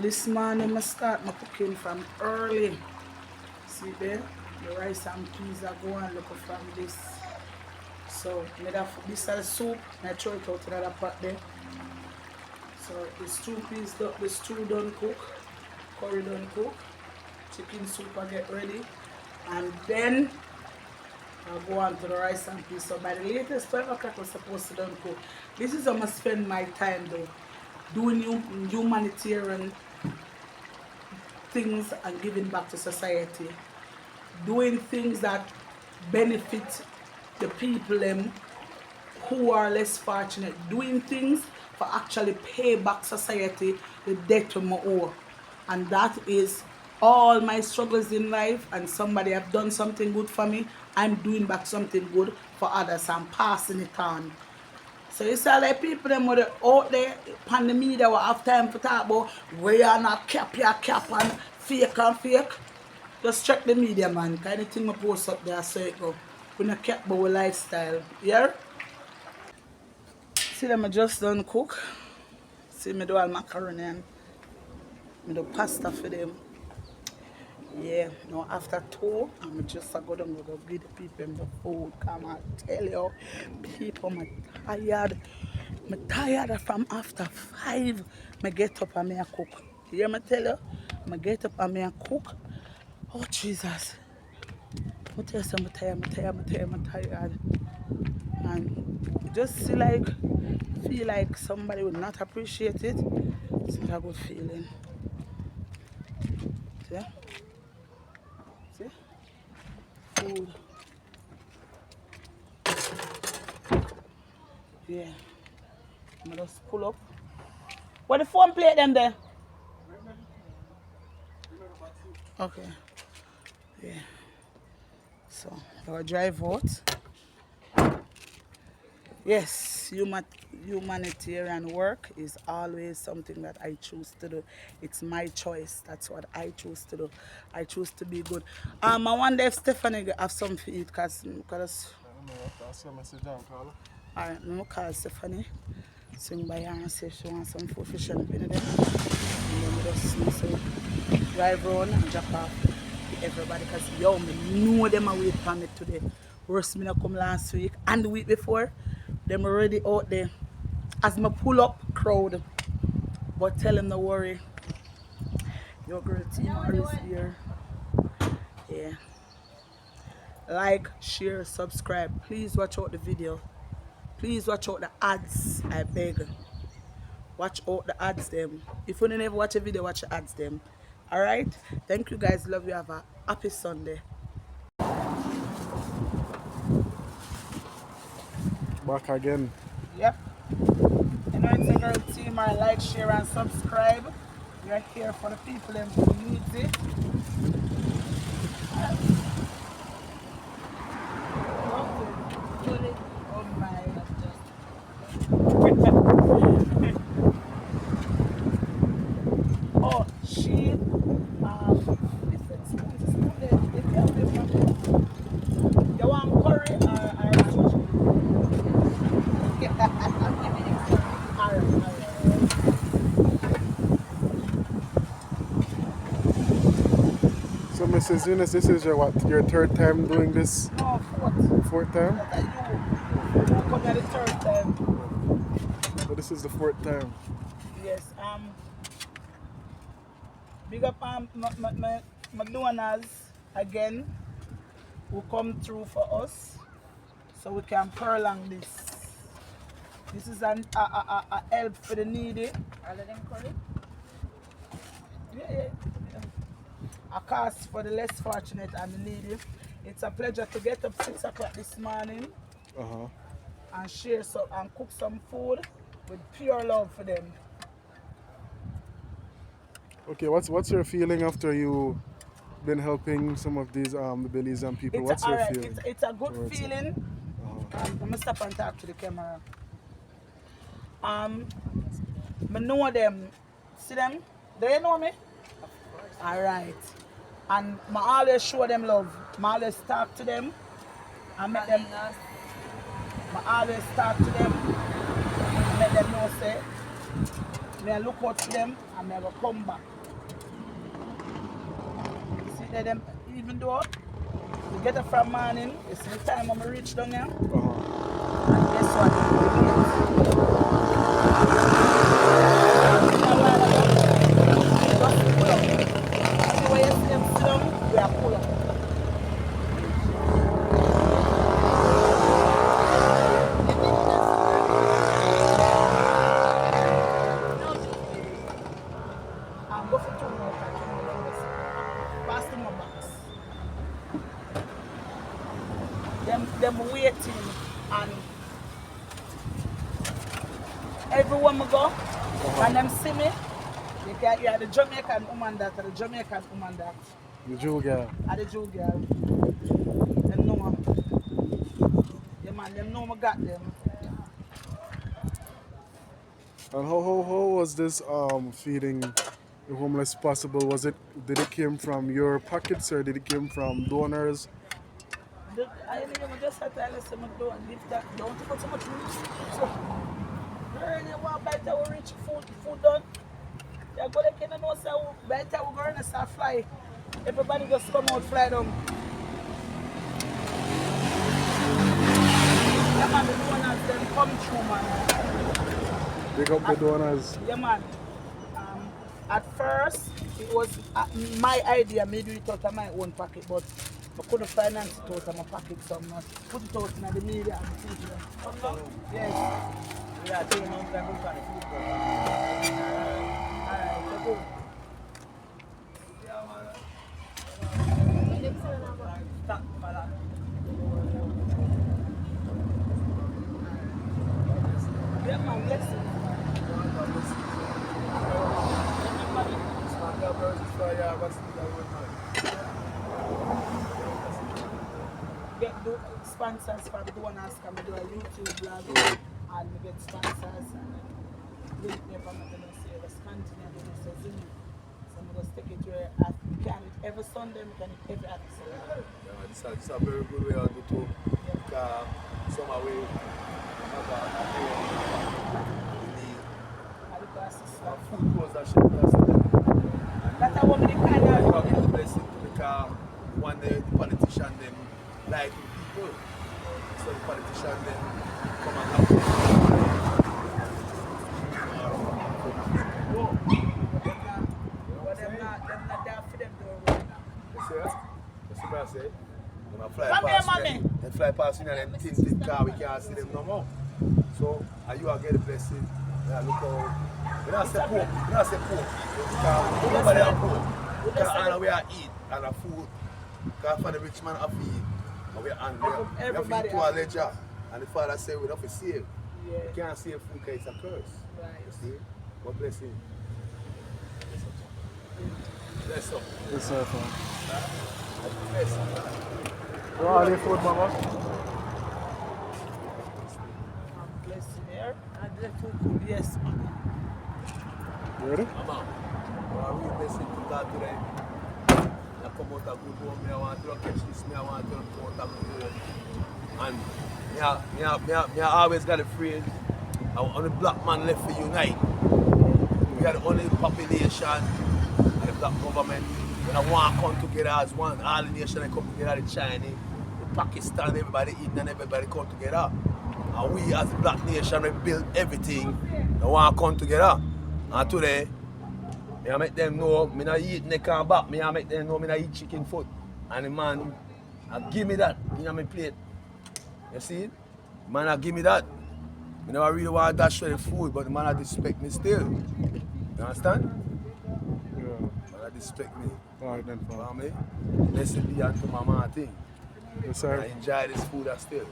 this morning I start my cooking from early. See there? The rice and peas are going look from this. So this is soup, I throw it out in another pot there. So the stew peas, the stew done cook, curry done cook, chicken soup I get ready, and then I'll go on to the rice and peas. So by the latest 12 o'clock we're supposed to done cook. This is how I spend my time though. Doing humanitarian things and giving back to society. Doing things that benefit the people who are less fortunate. Doing things for actually pay back society the debt to my owe. And that is all my struggles in life, and somebody have done something good for me, I'm doing back something good for others and passing it on. So you see like people them were out there on the media will have time to talk about where you are not cap and fake. Just check the media, man. Kind of thing I post up there so it go. We not cap about our lifestyle. Yeah? See them I just done cook. See me do all macaroni and me do pasta for them. Yeah, now after 2, I'm just go down and go give the people the food. Come on, tell you, people, I'm tired from after 5. I get up and I cook. You hear me tell you? I get up and I cook. Oh, Jesus. I tell you, I'm tired. And you just feel like somebody would not appreciate it. It's not a good feeling. See? See? Food. Yeah. I'm just pull up. What the phone plate them there? Okay. Yeah. So I'll drive out. Yes, humanitarian work is always something that I choose to do. It's my choice. That's what I choose to do. I choose to be good. I wonder if Stephanie have some to eat because I don't know, I'll see a message down, Carla. alright, I'm gonna call Stephanie. Swing by her and see if she wants some food for shell up in there. And then we just so drive around and drop off to everybody because yo, me know them are wait for me today. Worse me not come last week and the week before. Them already out there. As me pull up crowd. But tell them no worry. Your girl Tina is here. Yeah. Like, share, subscribe. Please watch out the video. Please watch out the ads, I beg. Watch out the ads them. If you never watch a video, watch the ads them. Alright? Thank you guys. Love you. Have a happy Sunday. Back again. Yep. You know it's a girl team. I like, share and subscribe. We are here for the people them who needs it. Oh my. Oh, she you want curry or So, Mrs. Eunice, this is your what? Your 3rd time doing this? no, fourth. 4th time? You come at the 3rd time. So this is the 4th time. Yes. Big up my donors again who come through for us so we can prolong this. This is a help for the needy. Are they curry? Yeah. A cause for the less fortunate and the needy. It's a pleasure to get up 6 o'clock this morning and share some and cook some food with pure love for them. Okay, what's your feeling after you been helping some of these Belizean people? What's your feeling? It's a good feeling. I'm gonna stop and talk to the camera. I know them. See them? Do you know me? Alright. And I always show them love. I always talk to them. I make them. I always talk to them. I make them know say. I look out to them and I will come back. there, them, even though we get it from morning, it's the time when we reach down here. And guess what? Just pull up. See where you see them sit down, we are pull up. And go for 2 more times. Pass them my box. Them waiting, and everyone we go, and them see me, you can hear the Jamaican woman that, or the Jamaican woman that. The Jew girl. Or the Jew girl. Them know me. Yeah man, them know me got them. And how was this feeding the homeless possible? Did it came from your pockets or did it came from donors? I just had to listen to do and lift that. Don't put so much food. So, you want by the time we reach food done. You go like you know, so by the time we go and start fly, everybody just come out fly down. Yeah man, the donors them come through man. Big up the donors. Yeah man. At first, it was my idea, maybe it out of my own pocket, but I couldn't finance it out of my pocket, so I'm not put it out in the media and see it. Yes. We are taking on the food. Alright, so go. Stop, fella. Yeah man, bless you. Get do sponsors for the donors, come do a YouTube blog and we get sponsors and link me from the say just continue doing so soon. So we just take it where we can every Sunday, we can every other Sunday. Yeah, this is a very good way to do too. Because some way food was that shit. That's how we kind I get a blessing because one day the politician them like people. So the politician them come and help them. But them not there for them to run now. You see that? You see what I say? When I fly Come here, past mommy. them past me and them tinted car, we can't see them no more. So, are you get a blessing? Yeah, look how. We don't say poor. We don't say poor. Because nobody are poor. Because and we are eat and a food. Because for the rich man have feed. And we are hungry. We have feed to our ledger. And the father said we don't have to save. Yeah. We can't save food because it's a curse. Right. You see? God bless him. Bless up. Yes, sir. Bless up. Where are the food, mama? Bless you there. And the food good. Yes, man. You ready? Mama, we are really blessed to God today. I come out of good home, I want to catch this, I want to come out of good home. And I always got a phrase, only black man left for unite. We are the only population and the black government. When I want to come together as one, all the nations come together, the China, the Pakistan, everybody eating and everybody come together. And we as the black nation, we build everything, we want to come together. And today, I make them know I don't eat neck and back, I make them know I don't eat chicken foot. And the man, give me that in my plate. You see? Man, give me that. I never really want to dash the food, but the man disrespect me still. You understand? Yeah. Man, disrespect me. Alright then, You know fam. what I mean? Blessed be unto my man thing. Yes, I sir. enjoy this food still.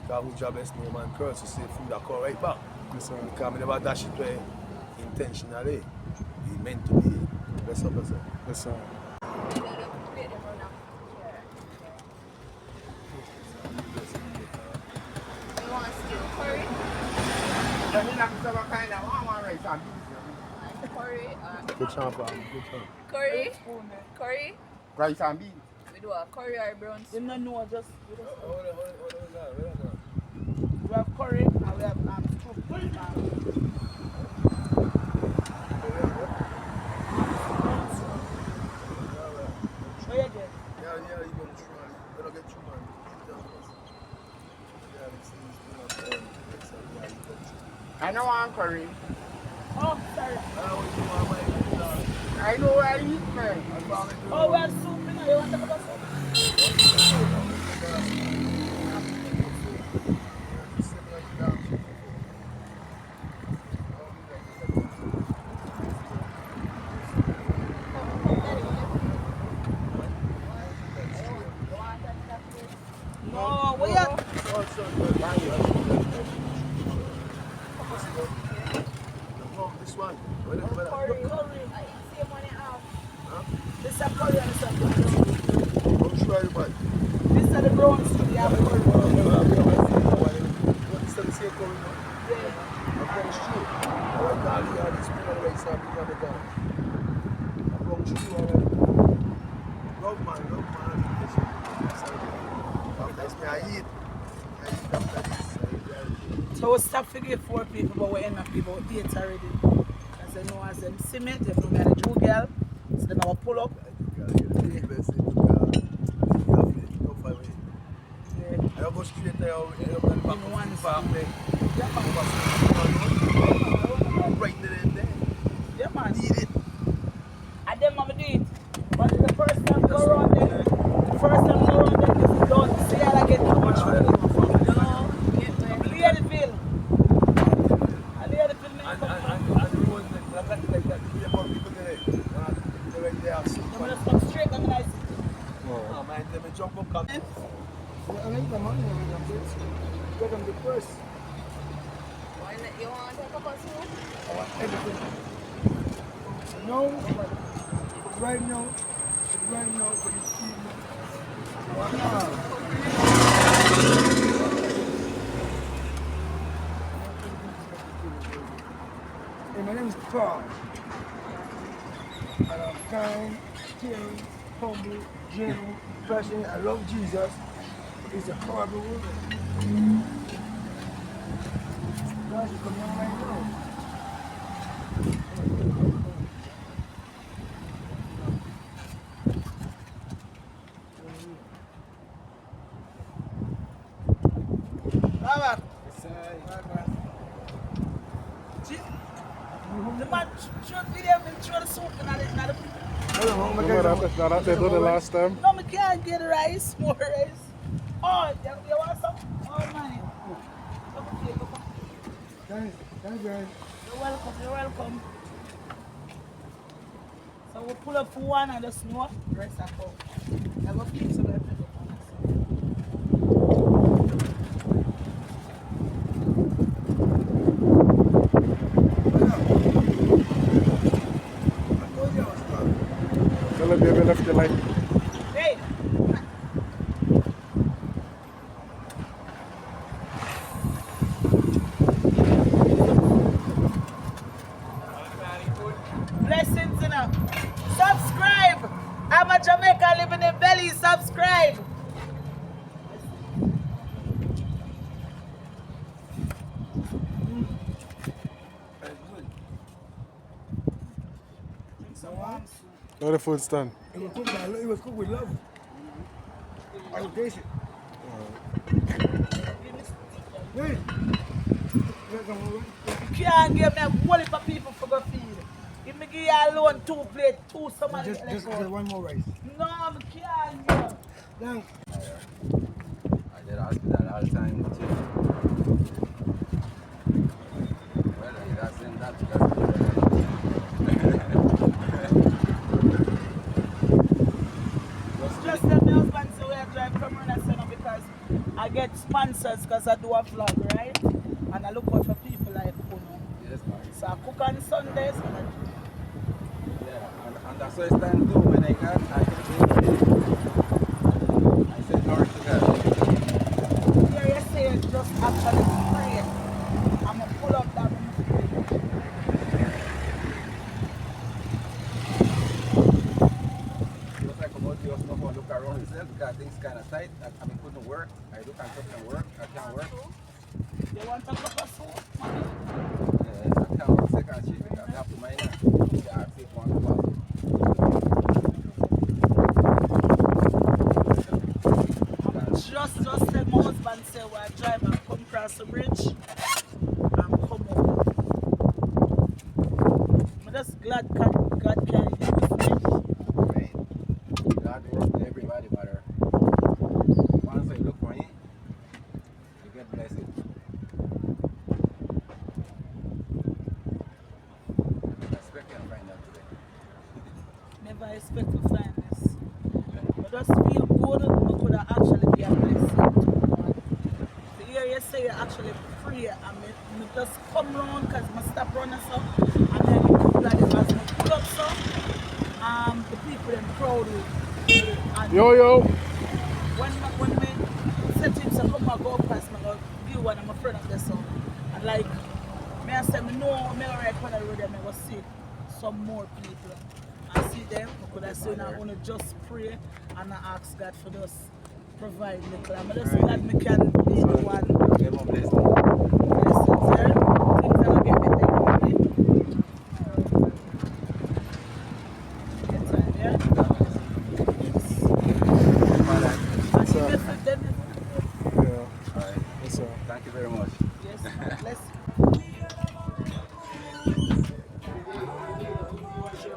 Because who job is no man curse, you see food that come right back. Yes, sir. Because I never dash it way intentionally. It's meant to be. Bless up, bless up. Yes, sir. You want stew curry? Curry, Good champ, good champ. curry, curry. Rice and beans. We do a curry or brown You stew. don't know, just we Hold on. have curry and we have soup. Where you get. Yeah, you don't true, man. You don't get true, man. Yeah, this is I don't want curry. Oh, sorry. I know where I eat, man. Oh, we have soup, you know. You want to have a soup? No, we have. This one. Curry. See money out. This is a curry and this is a brown. Don't try everybody. This is the brown soup. You have curry. This is the same curry, no? Yeah. I'm going straight. I like that. You have this spring rice and bring it down. I'm going straight already. Love man. That's me. I eat after this. So we stop figure 4 people, but we end up people 8 already. Because they know as them cement, they know me as a Jew girl. So they never pull up. Yeah. I don't go straight there. I don't go back to one farm there. Right there. Yeah, man. Need it. And then mama do it. But the first time go around there, the first time go around there, it's done. See how I get too much money. No. Leadville. And Leadville, man. And the road like that, we have more people there. They're right there. I'm going to stop straight and nice. Oh man, let me jump up. Come. I like the money. Get them the first. You want to take up a soup? I want everything. No, right now, for the season. Hey, my name is Paul. And I'm kind, caring, humble, genuine, passionate. I love Jesus. He's a horrible woman. God, you come on right now. Robert. The man showed video and throw the soup in the That they do the last time. No, I can't get rice, more rice. Oh, you want some? Oh, man. Thanks, guys. You're welcome. So we pull up for one and just know the rest are come. Never keep so that people come. Tell them baby left the light. Hey! Blessings, you know. Subscribe! I'm a Jamaican living in Belize. Subscribe! How the food stand? It was cooked with love. I will taste it. Hey! You can't give me a whole heap of people for go feed. If me give you alone 2 plates, 2 somebody Just one more rice. No, I can't give. Thanks. I did hospital all the time too. Well, that's in that Just tell my husband so we are drive from Renaseno because I get sponsors because I do a vlog, right? And I look out for people like Kuno. yes, man. So I cook on Sundays. Yeah, and that's why it's time too. When I got, I can do it. I said, Lord to God. Here you say it's just actually pray. I'm going to pull up that. Just like about you also know look around yourself because things kind of tight. I mean, couldn't work. I do construction work. I can't work. You want a cup of soup? I can't work second shift. I have to mind that. Yeah, I take one to one. cross the bridge and come over. I'm just glad God can use me. Right? God works with everybody, brother. Once I look for him, you get blessed. I expect you to find out today. Never expect to find this. But just feel good, but could actually be a blessing. To hear you say you actually pray and me just come round because I stop running so and then like as I pull up so the people them proud with me. And Yo. when me set him to come and go past me, I go give one of my friend of the song. And like me I say me know me alright on the road and I go see some more people. And see them, I could have seen I want to just pray and I ask God for just provide little. I'm just glad me can be the one. Give him a blessing. Blessings there. Things are gonna get better. Get time, yeah? Father, And you get for them. Yeah. alright. What's up? Thank you very much. Yes, bless you. Bless you.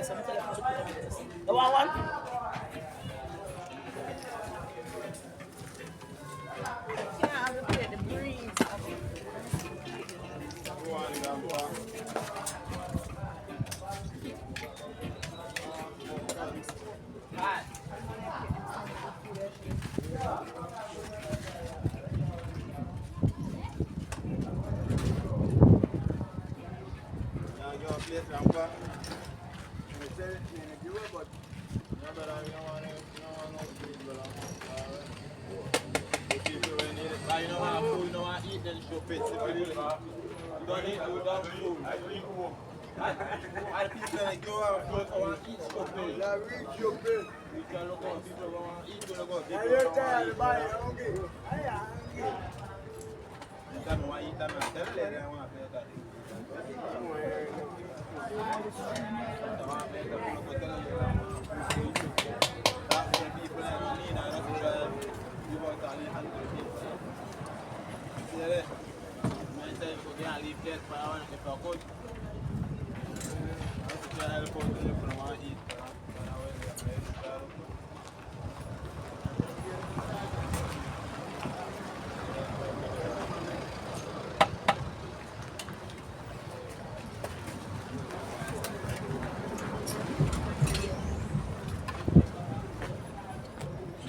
I'm telling you, the one. Yeah, I'm looking at the breeze.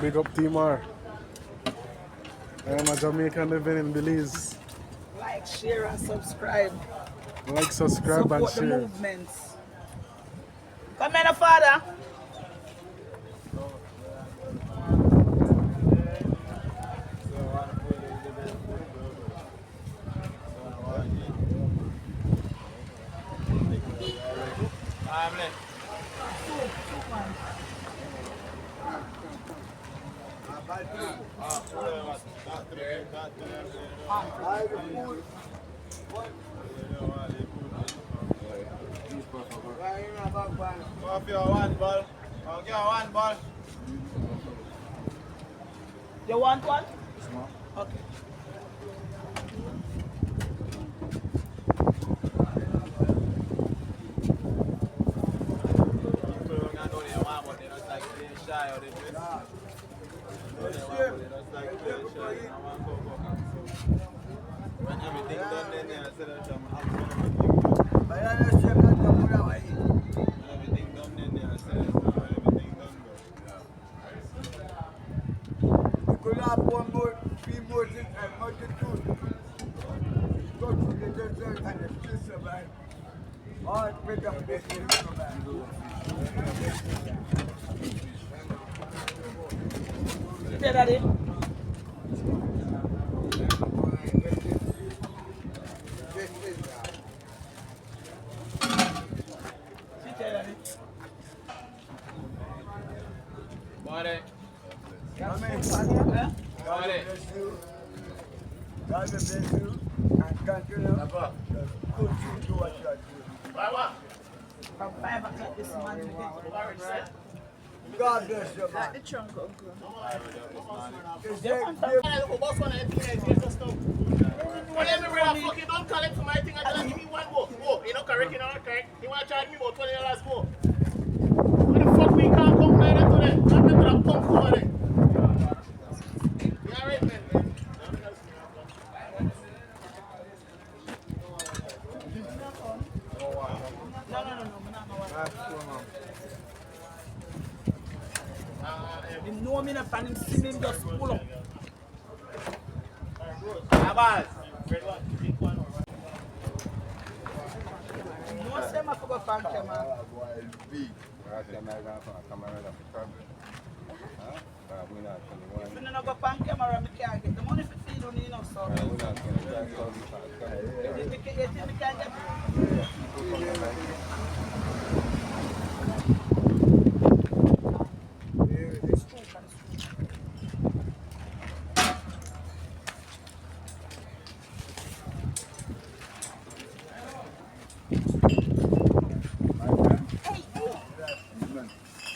Big up Team R. I am a Jamaican living in Belize. Like, share, and subscribe. Like, subscribe, and Support the share. movements. Come here, Father. You want one? Okay. You tell Daddy? Sit there, Daddy. Body. Huh? God bless you. God bless you. And continue to do what you are doing. From 5 o'clock this morning, we get to the work, sir. God bless you, Like man. the trunk, uncle. It's They like- want they- Well, every brother fucking don't collect for my thing until I give me one more. Oh, you know correct, you know correct. You want to charge me about $20 more. What the fuck we can't come like that today? I'm going to pump over there. You alright, man? No, I'm not gonna him know me enough and him see me him just pull up. Abbas. No say I forgot fan camera. If you don't go fan camera, I can't get the money for feed on you know, so. You think me can't get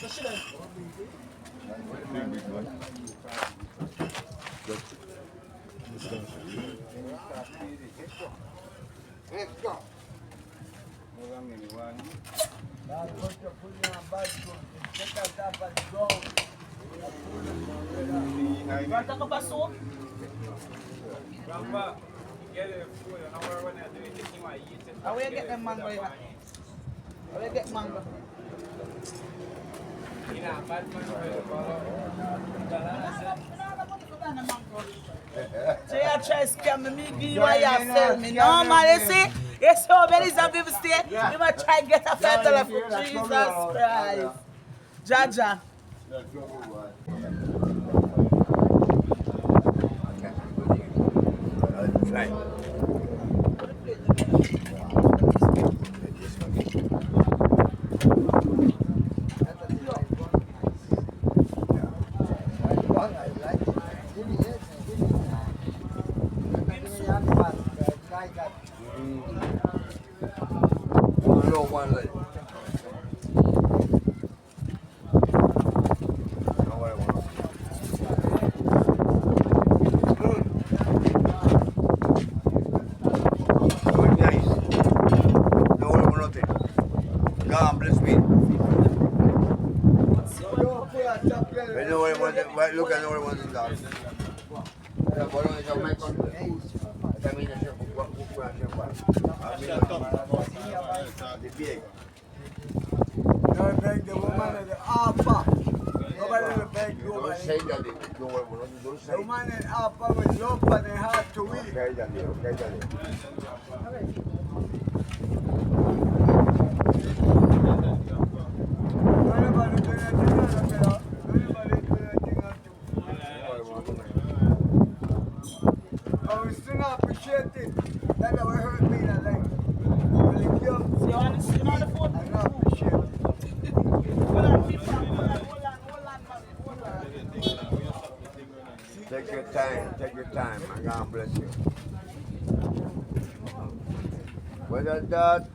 so she done. God put you on bad food. Take that top and go. You want to talk about soup? Grandpa, get it food and now when I do it, you might eat it. How will you get them mango here? How will you get mango? You know, bad man, So you try to scam me, give you what you sell me. No man, you see? You see how many some people stay? You might try to get a $5 for Jesus Christ. Jaja. Right. One leg. God bless me. Look at what it was. Don't beg the woman at the alpha. Nobody will beg the woman. Don't say that. Don't say The woman in alpha with love and a heart to win. okay, Daddy. Okay, Daddy. Nobody do anything on the Nobody do anything on I will still appreciate it. That will hurt me in a life. But if you So you want to see on the phone? I don't appreciate it. Hold on, people. Hold on, mommy. Hold on. Take your time. Take your time. And God bless you. Whether that,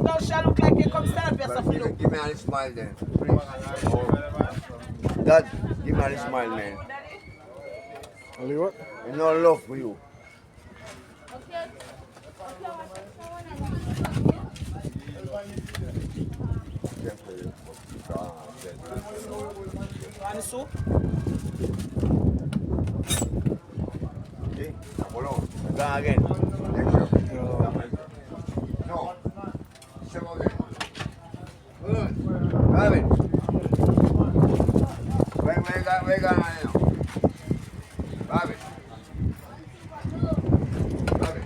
Don't shall look like you come stand up yourself. but Look. give me a smile then, please. Dad, give me a smile, man. Ali, what? I know love for you. Want the soup? Okay, hold on. Go again. Next year. No. Come again. Good. Have it. Where got I now? Have it. Have it.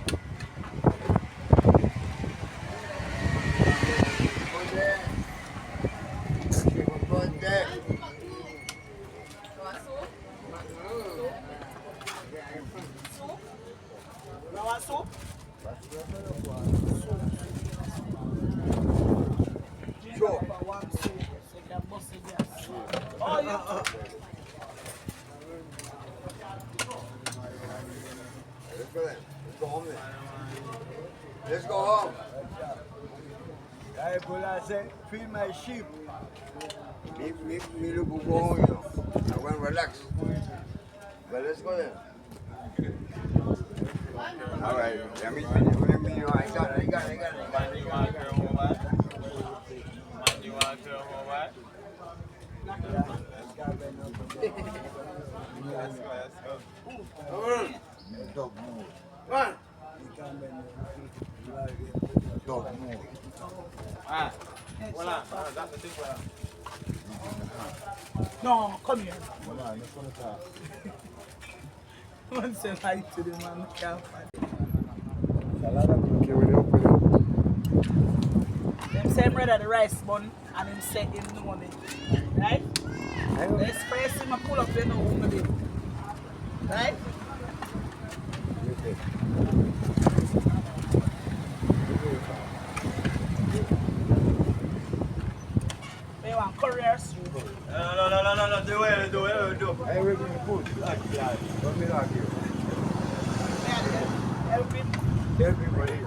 Put there. You want soup? You want soup? Sure. One soup. So you can bust it there. Oh, you. I say, feed my sheep. Me look go home, you know. I want to relax. But let's go then. All right. Let me know. I got it. Man, you want to go home, right? Man, you want to go home, right? Let's go. Dog move. Man, Dog move. Ah, voilà, that's the thing. No, come here. Hold on, let's go to talk. One say hi to the man. Can't find it. Okay, ready up, ready up. Them say him ready the rice bun and him say him know me. Right? The express him a pull up, you know who me be. Right? They want couriers. no, do it. Everything good. Don't be like you. Help him. Everybody.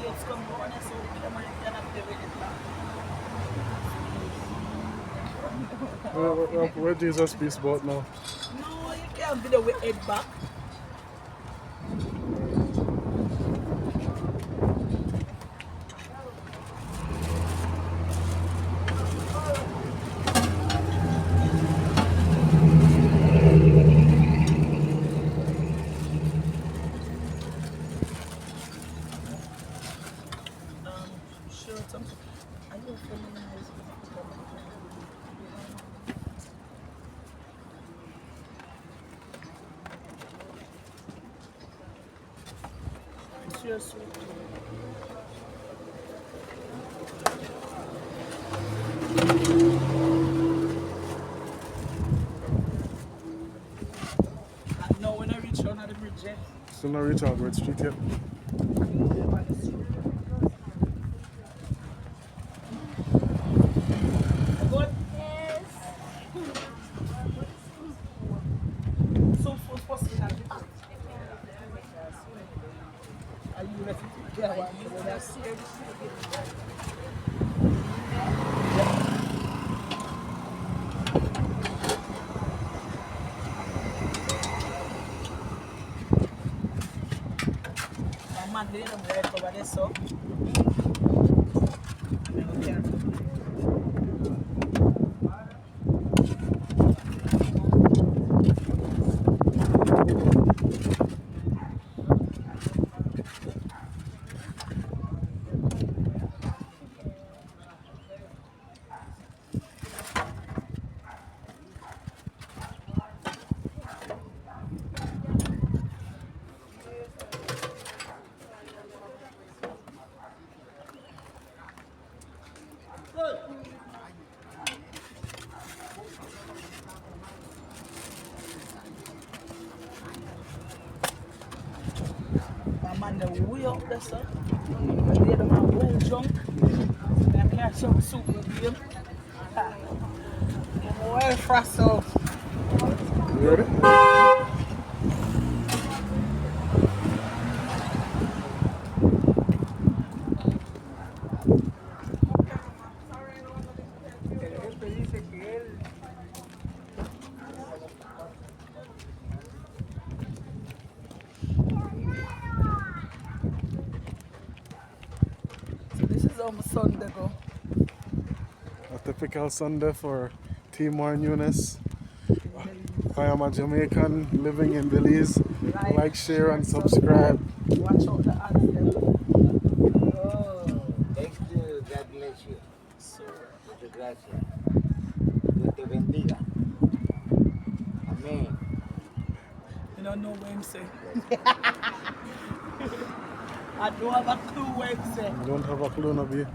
It's come on, so we can have to wait it back. Where Jesus peace boat now? No, you can't be the way head back. Sure, something. I don't familiarize with it. Yes, and now when I reach on the bridge, Still not reach out, Street yet. good. Yes. So food possible at the are you ready to get one? That's my man did them right over there, so. My man, the way up there, sir. The lady man well drunk. I can't some soup with him. I'm well frazzled. You ready? So this is how my Sunday go. A typical Sunday for Timor Newness. I am a Jamaican living in Belize. Like, share, and subscribe. Watch out the ads them. Oh, Thank you. God bless you. so Muchas gracias. Dios te bendiga. don't know what him say. I don't have a clue what him say. You don't have a clue, Nabi. Yeah.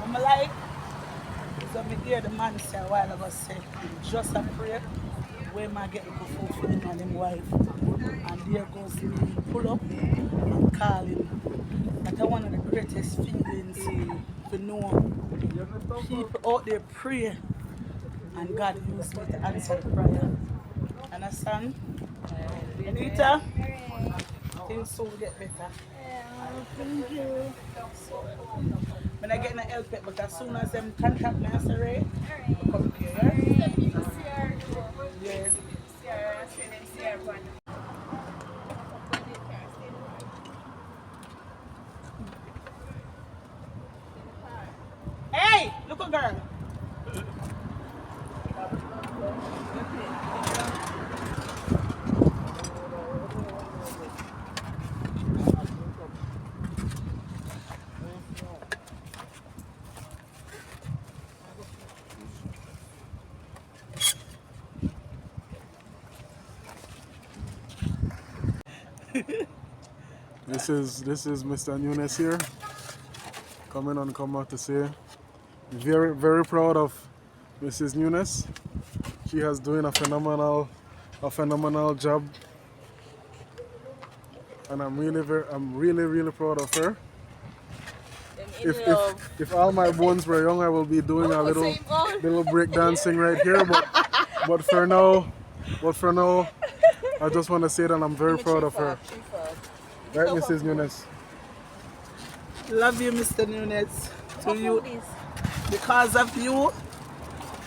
I'm like, so me hear the man say a while ago say, just a prayer, where man get the food for him and his wife. And there goes me, pull up and call him. That's one of the greatest feelings to know people out there pray and God used me to answer the prayer. Understand? Anita, things soon get better. Thank you. When I get no help yet, but as soon as them contact me, I say, Ray, I'll come here, yeah? Yeah. Hey, look a girl. This is Mr. Nunes here. Come out to say. Very, very proud of Mrs. Nunes. She has doing a phenomenal job. And I'm really proud of her. If all my bones were young, I will be doing a little break dancing right here. But for now, I just want to say that I'm very proud of her. Right, Mrs. Nunes? Love you, Mr. Nunes. To you, because of you,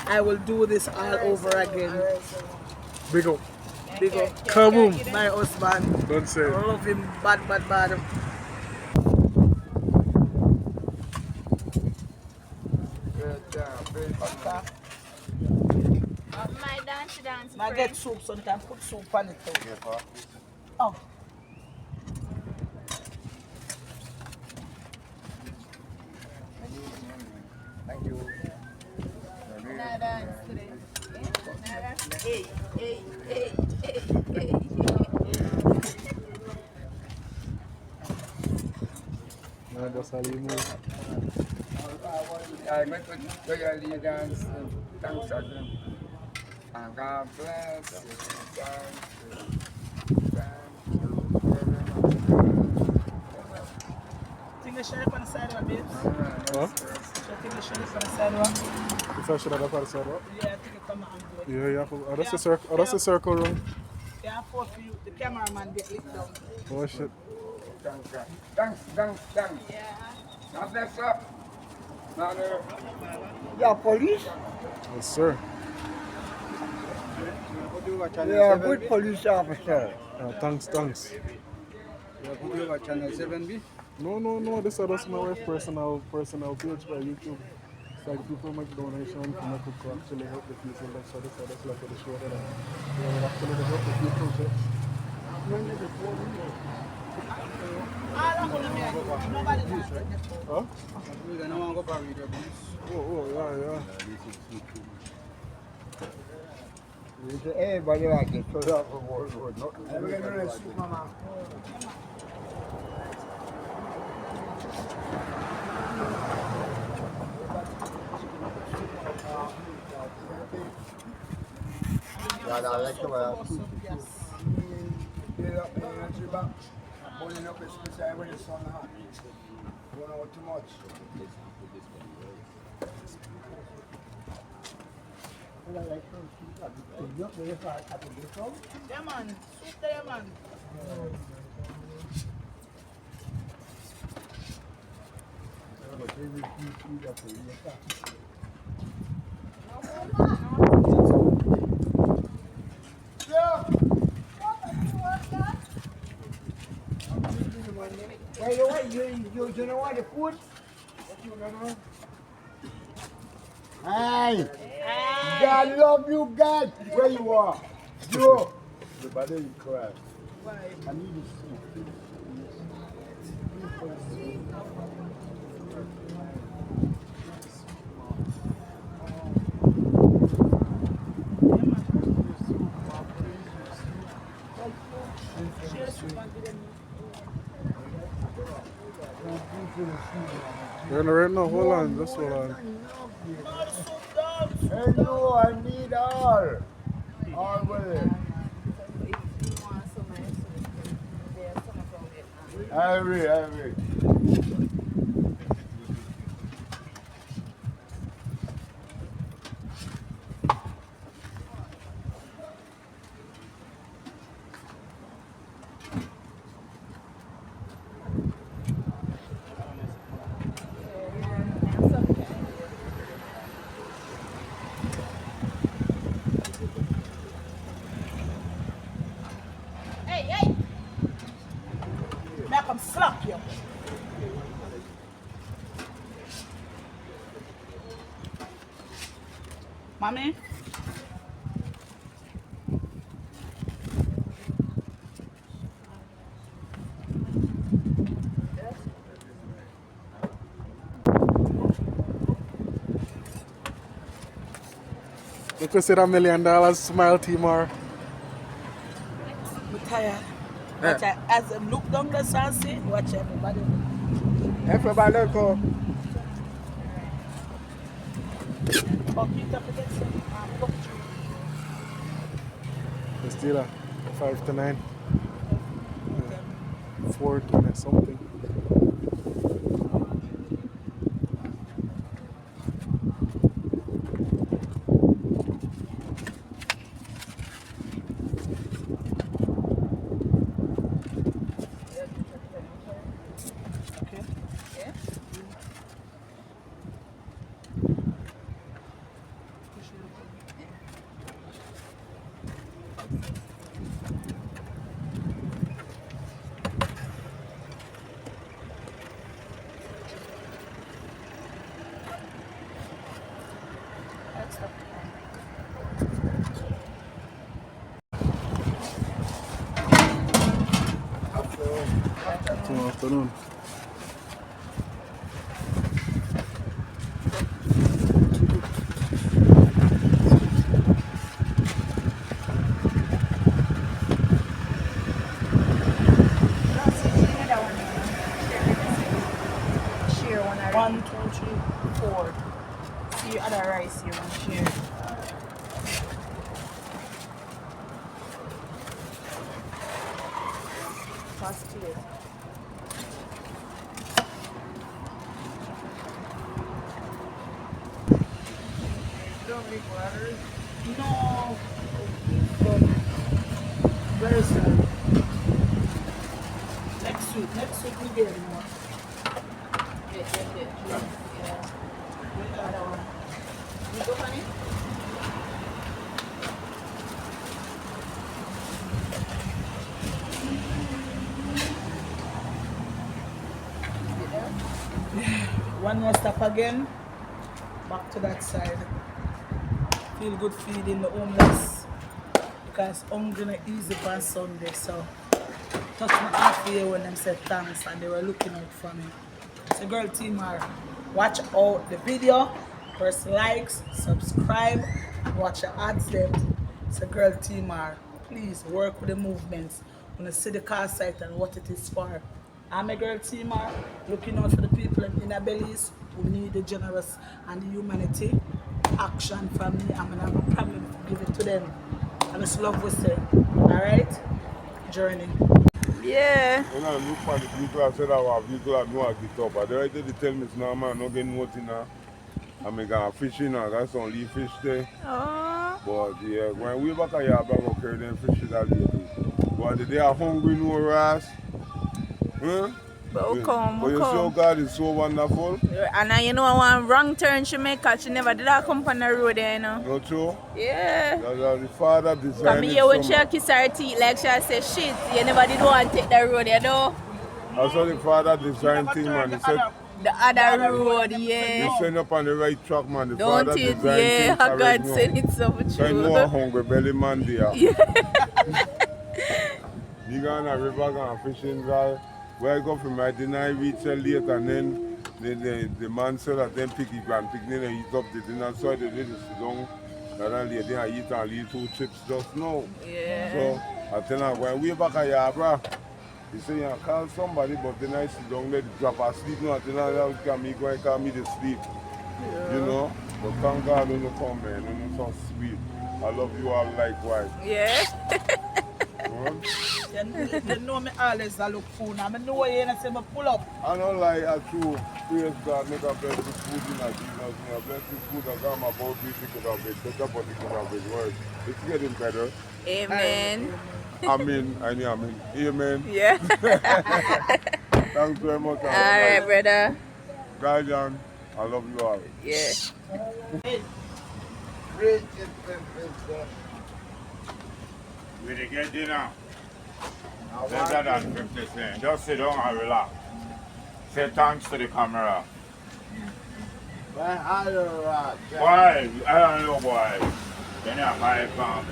I will do this all over again. Big up. Big up. Kaboom. My husband. Don't say I it. love him bad. My dance. Now get soup so you can put soup on it too. Oh. Thank you. My dance today. Hey. No, that's how you move. I met with Royal Dance. Thanks again. And God bless you. Thank you very much. Think the sheriff on the sidewalk, babes? Huh? So think the sheriff on the sidewalk? If I should have part sidewalk? Yeah, I think it come out and do it. Yeah, yeah. That's the circle. Oh, that's the circle room. Yeah, for you, the cameraman get licked down. Oh shit. Thanks. Yeah. God bless you. Mother. Yeah, police? Yes, sir. Yeah, good police officer. Thanks. Channel 7B? No. This is just my wife's personal page for YouTube. So like people make donations and I could actually help the people. So this is just like the show that I will actually help the people. Nobody knows. Huh? We don't want to go back with the police. Yeah. Everybody like it. So that's the word. Nothing. Mama. Yeah, I like the way. Yes. Pulling up especially when the sun hot. Don't know too much. Yeah, man. Soup there, man. By the way, you know what the food? Hey! God love you, God! Where you are? Joe! Everybody you cry. I need to see. Right now, hold on, just hold on. Hey, no, I need all. All with it. I will. Hey! Make them slap you. Mommy? Look at $1 million smile team are. I'm tired. Watch I, as I look down the sunset, watch everybody. Everybody look up. Oh, Peter, forget some. Look It's still a 5 to 9. 4:20 something. okay. Yeah. That's the Tomorrow afternoon. Share one of 1, 2, 3, 4. See other rice here and share. Pass to it. Don't make water. No. Very soon. Next week we get more. Yeah. Other one. You go, honey? One more stop again. Back to that side. Feel good feeding the homeless. Because hungry not easy on Sunday. So touch my half here when them said thanks and they were looking out for me. So girl team are watch out the video, press likes, subscribe, and watch the ads them. So girl team are please work with the movements. When you see the car site and what it is for. I'm a girl team are looking out for the people in Belize who need the generous and the humanity action from me. I'm gonna have a problem to give it to them. I just love what say. Alright? Journey. Yeah. When I look for the vehicle, I said our vehicle I know I get up. But they already tell me it's normal, I'm not getting nothing now. I'm going fishing, I got some leaf fish there. Oh. But yeah, when we back at your bag, I'll carry them fish that lady. But they are hungry, no rice. Huh? But come, But you see how God is so wonderful. And you know one wrong turn she make cause she never did that come on the road there, you know. No true? Yeah. That the Father designed Come here when she summer. kiss her teeth like she say shit, you never did want to take the road, you know. That's how the Father designed thing, man. He said, The other road, yeah. you send up on the right track, man. The Don't Father it, designed yeah. things correct God now. said it's so So I know true. a hungry belly man there. Yeah. You go on a river, go on fishing, guy. Where I go from my dinner, I reach there late, and then the man said that then pick it and picnic and eat up the dinner. So I did it sit down. And then lady I eat and leave 2 chips just now. Yeah. So I tell her, when we back at your bro, You say you call somebody, but then I sit down, let it drop asleep. No, until now, can me go and call me to sleep. You know? But thank God when you come, man. You're so sweet. I love you all likewise. Yeah. You know me always I look food. I know you and say me pull up. I don't like a true praise God, make a bless the food in a Jesus name. I bless the food that God about me, could have been better, but it could have been worse. It's getting better. Amen. Amen. Amen. Yeah. Thanks very much. All right, brother. Guardian, I love you all. Yeah. We dey get dinner. Better than 50 cents. Just sit down and relax. Say thanks to the camera. Why? I don't know why. Then you buy from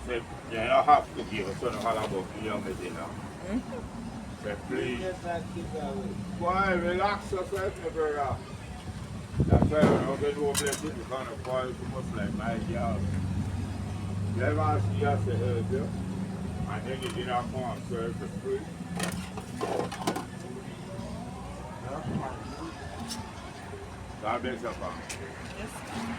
say you don't have to give us something about your dinner. Say please. Why? Relax yourself, my brother. That's why when I get over there, people can't afford too much like my job. You ever see us help you? And then you did not come and serve for free. God bless your family.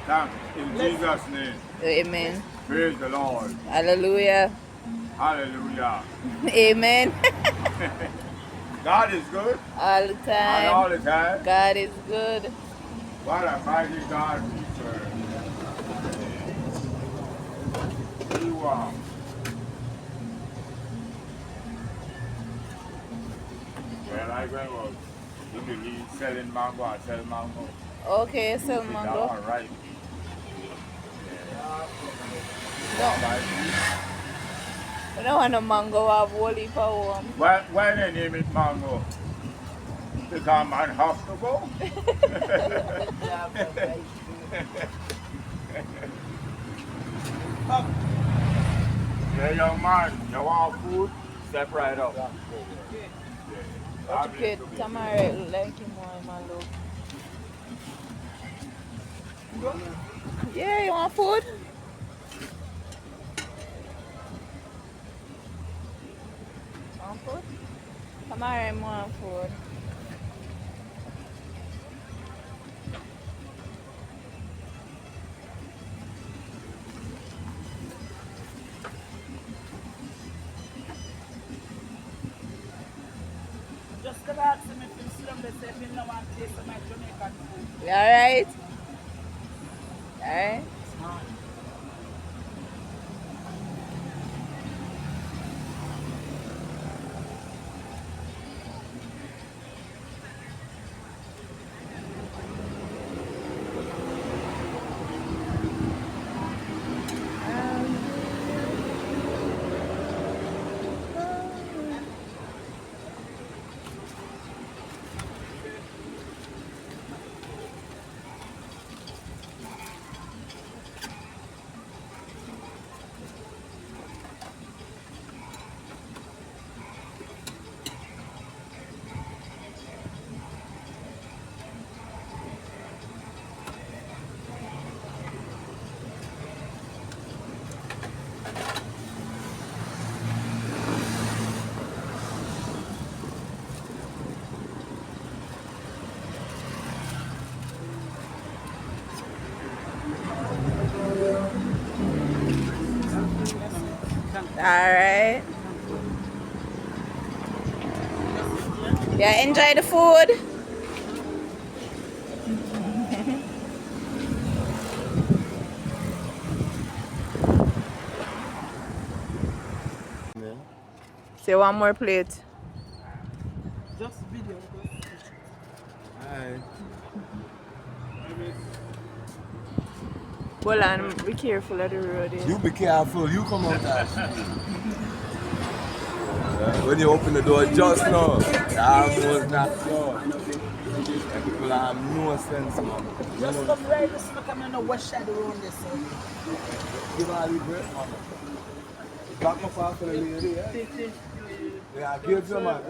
Thanks. In Jesus' name. Amen. Praise the Lord. Hallelujah. Hallelujah. Amen. God is good. All the time. And all the time. God is good. What a mighty God we serve. You are. Well, I went out. You believe selling mango and sell mango. Okay, sell Is that mango. all right? No. We don't want no mango, have wholly for home. Why they name it mango? Because man has to go. Yeah, young man, you want food? Step right up. Okay, Tamara like him more, my love. Yeah, you want food? Want food? Tamara want food. Just gonna ask him if he's slum, they say if he don't want to taste some Jamaican food. You alright? Alright? Alright. Yeah, enjoy the food. Say one more plate. Just video. Hi. Hold on, be careful of the road. You be careful, you come out there. When you open the door just now, the almost not so. People have no sense, man. Just come right this look at me on the west side of the road this side. Give all the bread, man. Back my fast for the lady, yeah? Yeah, give them, man.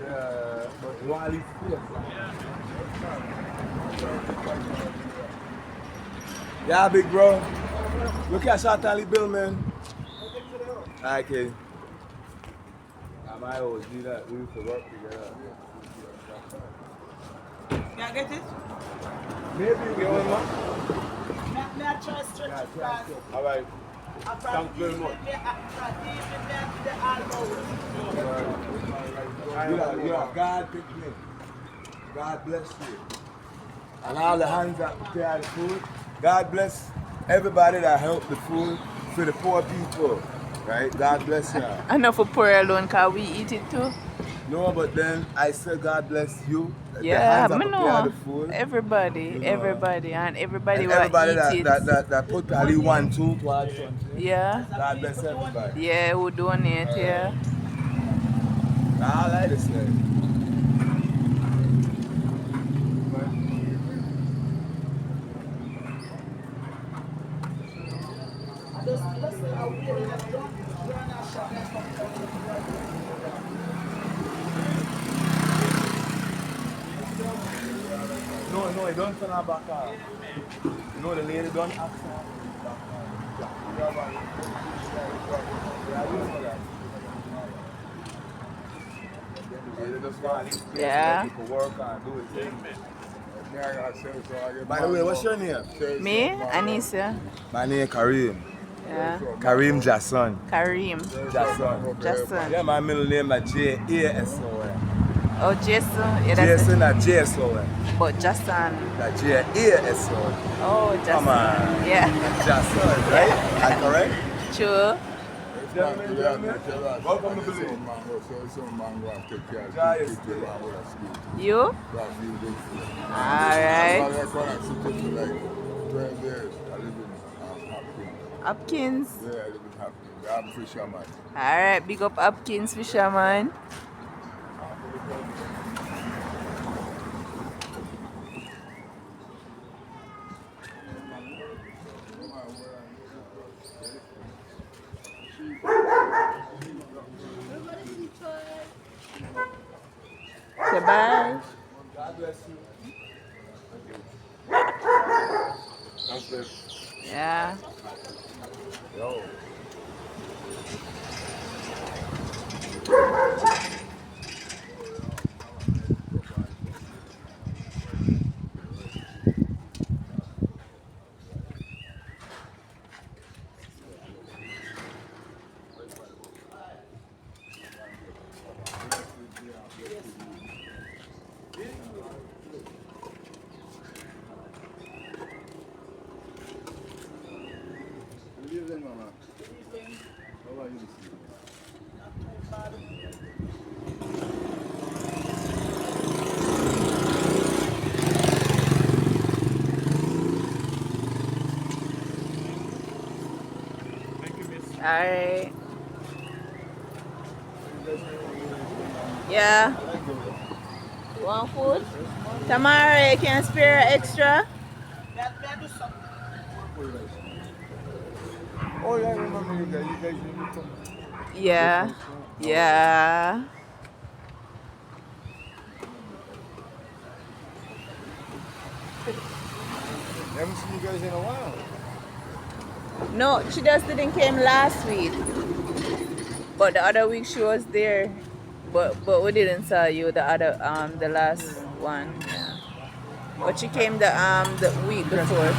Yeah, but you want to leave space, man. Yeah, big bro. Look at Charlie Bill, man. Okay. I might always do that. We used to work together. Can I get it? Maybe you get one more. May I try stretch it? All right. Thank you very much. God pick me. God bless you. And all the hands that prepare the food. God bless everybody that helped the food for the poor people. Right? God bless you. And not for poor alone, because we eat it too. No, but then I said God bless you. Yeah, the hands that I prepare know. the food. Everybody, You know, everybody, and everybody and will everybody eat that, it. that put probably 1, 2 towards something. Yeah. God bless everybody. Yeah, who donate, yeah. I like this thing. No, he don't turn her back off. You know the lady don't ask her back Yeah. People work and do it. By the way, what's your name? Me? Anissa. My name is Kareem. Yeah. Kareem Jason. Kareem. Jason. Jason. Yeah, my middle name is Jason. Oh, Jason. Yeah, that's Jason and Jason. But Jason. Like Jason. Oh, Jason. Come on. Yeah. Jason, right? Am I correct? True. Welcome to Belize. You? Alright. Hopkins. Yeah, I live in Hopkins. I'm fisherman. Alright, big up Hopkins fisherman. Say bye. God bless you. Thank you. Yeah. Yo. Alright. Yeah. Want food? Tomorrow you can spare extra? Oh, yeah, I remember you guys. You guys usually come. Yeah. Yeah. I haven't seen you guys in a while. No, she just didn't came last week. But the other week she was there. But we didn't saw you the last one. Yeah. But she came the week before.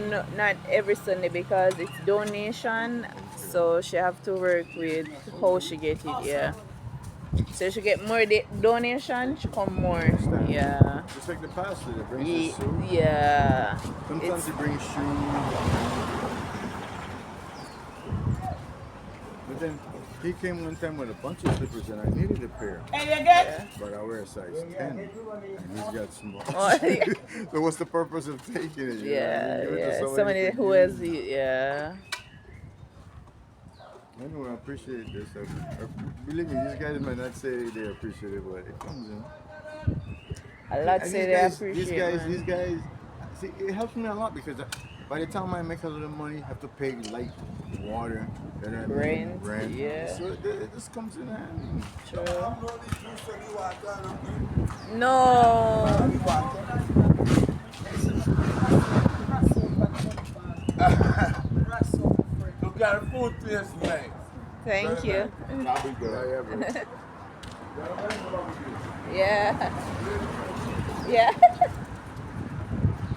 No, not every Sunday because it's donation, so she have to work with how she get it, yeah. So she get more donation, she come more, yeah. Just like the pastor that brings the soup. Yeah. Sometimes he brings shoes. But then he came one time with a bunch of slippers and I needed a pair. Hey, you get? But I wear a size 10 and he's got small. Oh, yeah. So what's the purpose of taking it? Yeah, Give it to yeah. Somebody who who could has use it, yeah. Anyway, I appreciate this. Believe me, these guys might not say they appreciate it, but it comes in. A lot And say they appreciate these guys, see, it helps me a lot because by the time I make a little money, I have to pay light, water, rent. Yeah. So it just comes in handy. No. got a food taste nice. Thank you. That'll be good. Yeah. Yeah.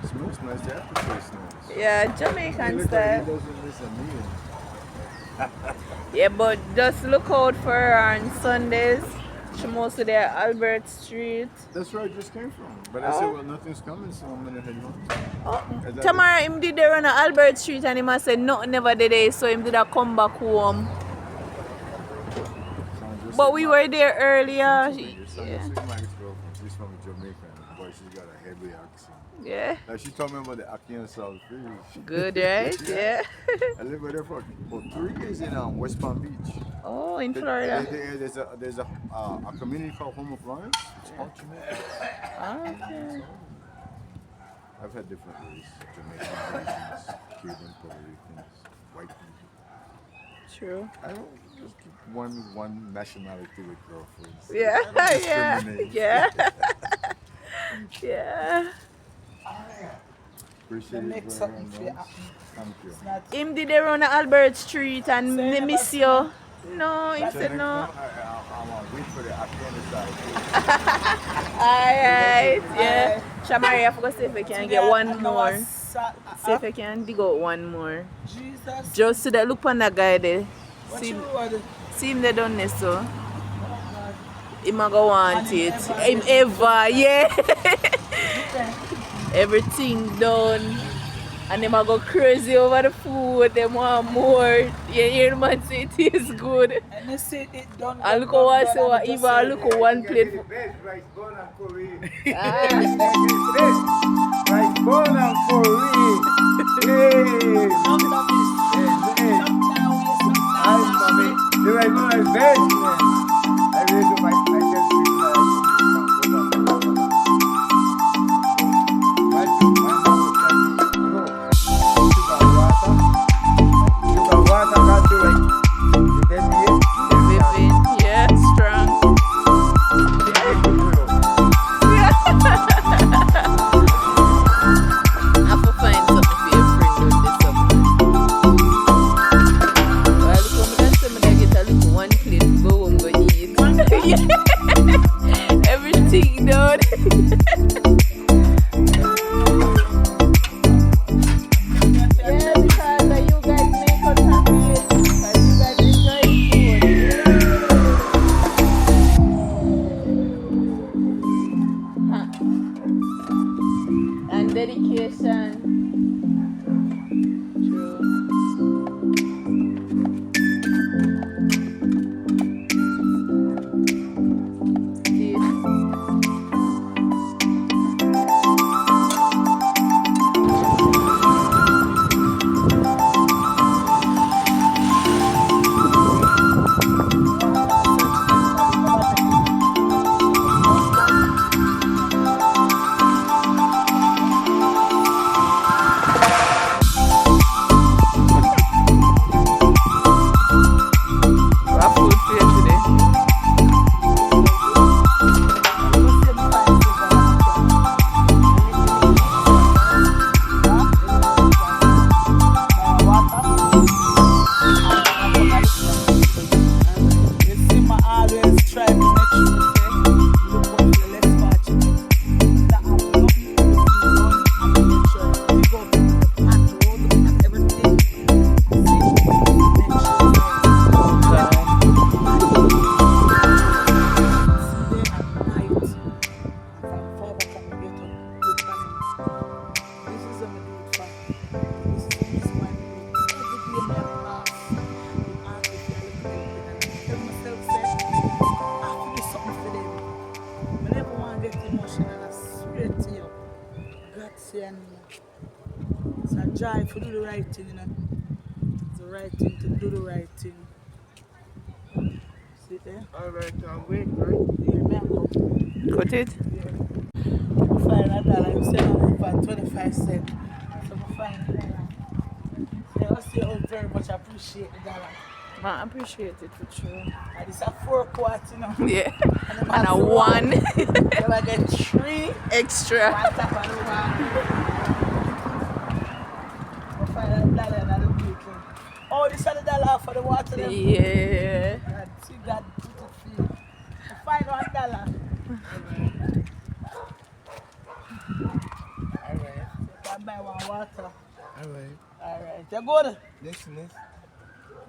Smells nice. The aftertaste nice. Yeah, He Jamaican look like he style. doesn't miss a meal. Yeah, but just look out for her on Sundays. She mostly there at Albert Street. That's where I just came from. But I said, well, nothing's coming, so I'm gonna head home. Oh. Tomorrow him did there on Albert Street and him said nothing never did it, so him did a come back home. But we were there earlier. Yeah. Yeah. My ex-girlfriend, she's from Jamaica, but she's got a heavy accent. Yeah. Like she told me about the ackee and salt fish. Good, right? Yeah. I lived there for 3 years in West Palm Beach. Oh, in Florida. There's a community called Home of Lions. It's called Jamaica. Okay. I've had different races: Jamaican, Haitians, Cuban, Puerto Ricans, white people. True. I don't just keep one nationality with girlfriends. Yeah, I don't yeah, discriminate. yeah. Yeah. Appreciate it Make very something for you much. Thank you. Him did they run Albert Street and they miss you. No, he So said next no. time I want to wait for the Afghanistan. Alright, yeah. Shamari, I forgot to see if we can get one more. See if I can dig out one more. Jesus. Just so that look on that guy there. What See, you want? see him they done this so. Him a go want it. Him ever, yeah. Everything done. And them a go crazy over the food. Them want more. You hear the man say it is good. And they say it done. I look at one say what even I look at one plate. Rice bone and curry. Rice bone and curry. Hey. The rice bone is best, man. I really do my Yeah, strong. I have to find something for your friend with this something. Well, look what I say, I get a little one plate to go home go eat. Yeah. Everything done. Yeah, because you guys make us happy. Because you guys enjoy food. And dedication. True. What food for you today? You see, I always try to make sure say, look out for the less fortunate. That have nothing to do with food, and make sure you go to the patrol, look at everything, and see, make sure say, today at night, from 4 o'clock we get up, look at him. This is what we do it for. This is the reason why we do it. Every day I pass, we ask if you look at it, and I tell myself, say, I have to do something for them. I never want to get emotional, I swear to you. God say I need. It's a drive to do the right thing, you know. It's the right thing to do the right thing. See there? Alright, I'm waiting, right? Yeah, me and come. Cut it. We find $1, you sell it for 25 cents. So we find $1. So I say, oh, very much appreciate the dollar. I appreciate it for sure. And it's a 4 quart, you know. Yeah. And And a one You might get 3. extra. One top of the one. We find $1 in the vehicle. Oh, this is the $1 for the water. Them. Yeah. God, see God put it free. $5. Alright. You can buy one water. Alright. Alright, you good? Listen.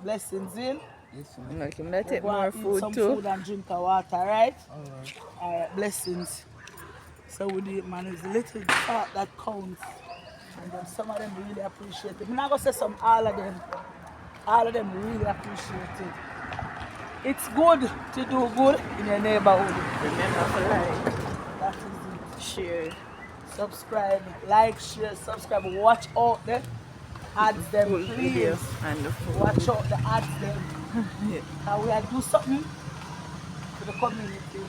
Blessings in. Listen. Look, him that You take go more and eat food some too. food and drink a water, right? Alright. Alright, blessings. So with it, man, it's a little thought that counts. And then some of them really appreciate it. I'm not going to say some, all of them. All of them really appreciate it. It's good to do good in your neighborhood. Remember to like, That is it. share. Subscribe, like, share, subscribe. Watch out the ads them, Full video please. and the full Watch out the ads them. yeah. How we are do something for the community.